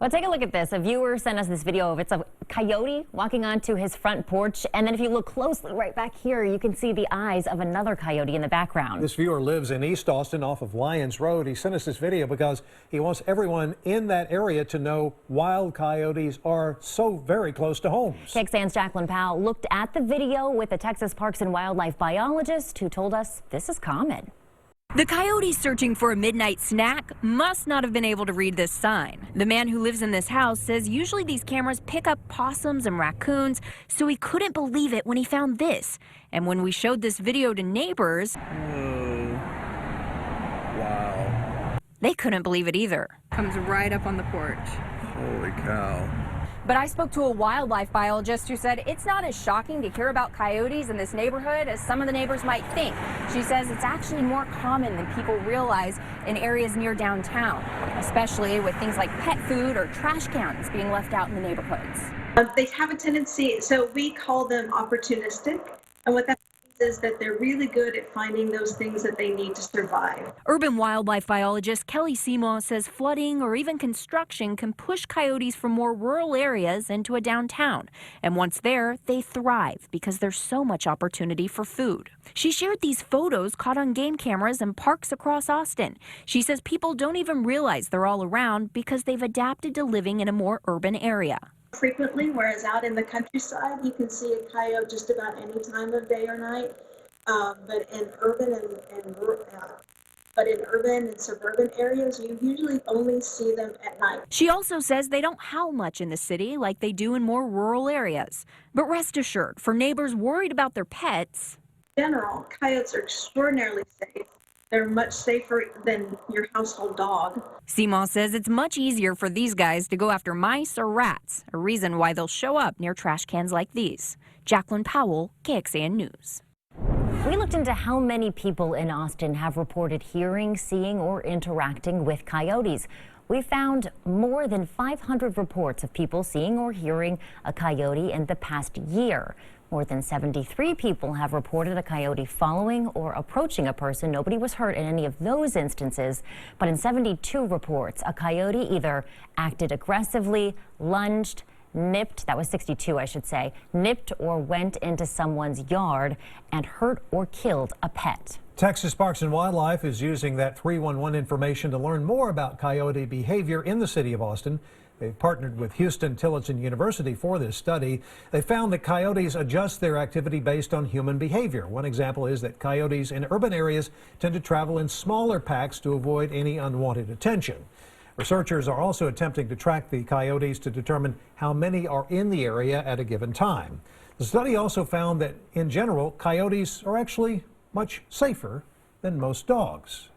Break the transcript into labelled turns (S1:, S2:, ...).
S1: Well, take a look at this. A viewer sent us this video of it's a coyote walking onto his front porch. And then if you look closely right back here, you can see the eyes of another coyote in the background.
S2: This viewer lives in East Austin off of Lyons Road. He sent us this video because he wants everyone in that area to know wild coyotes are so very close to homes.
S1: KXAN's Jacqueline Powell looked at the video with a Texas Parks and Wildlife biologist who told us this is common.
S3: The coyote searching for a midnight snack must not have been able to read this sign. The man who lives in this house says usually these cameras pick up possums and raccoons, so he couldn't believe it when he found this. And when we showed this video to neighbors,
S4: wow.
S3: They couldn't believe it either.
S5: Comes right up on the porch.
S4: Holy cow.
S6: But I spoke to a wildlife biologist who said it's not as shocking to hear about coyotes in this neighborhood as some of the neighbors might think. She says it's actually more common than people realize in areas near downtown, especially with things like pet food or trash cans being left out in the neighborhoods.
S7: They have a tendency, so we call them opportunistic, and what that means is that they're really good at finding those things that they need to survive.
S3: Urban wildlife biologist Kelly Seymour says flooding or even construction can push coyotes from more rural areas into a downtown. And once there, they thrive because there's so much opportunity for food. She shared these photos caught on game cameras in parks across Austin. She says people don't even realize they're all around because they've adapted to living in a more urban area.
S7: Frequently, whereas out in the countryside, you can see a coyote just about any time of day or night. But in urban and suburban areas, you usually only see them at night.
S3: She also says they don't howl much in the city like they do in more rural areas. But rest assured, for neighbors worried about their pets,
S7: In general, coyotes are extraordinarily safe. They're much safer than your household dog.
S3: Seymour says it's much easier for these guys to go after mice or rats, a reason why they'll show up near trash cans like these. Jacqueline Powell, KXAN News.
S1: We looked into how many people in Austin have reported hearing, seeing, or interacting with coyotes. We found more than 500 reports of people seeing or hearing a coyote in the past year. More than 73 people have reported a coyote following or approaching a person. Nobody was hurt in any of those instances. But in 72 reports, a coyote either acted aggressively, lunged, nipped, that was 62 I should say, nipped or went into someone's yard and hurt or killed a pet.
S2: Texas Parks and Wildlife is using that 311 information to learn more about coyote behavior in the city of Austin. They've partnered with Houston Tillotson University for this study. They found that coyotes adjust their activity based on human behavior. One example is that coyotes in urban areas tend to travel in smaller packs to avoid any unwanted attention. Researchers are also attempting to track the coyotes to determine how many are in the area at a given time. The study also found that, in general, coyotes are actually much safer than most dogs.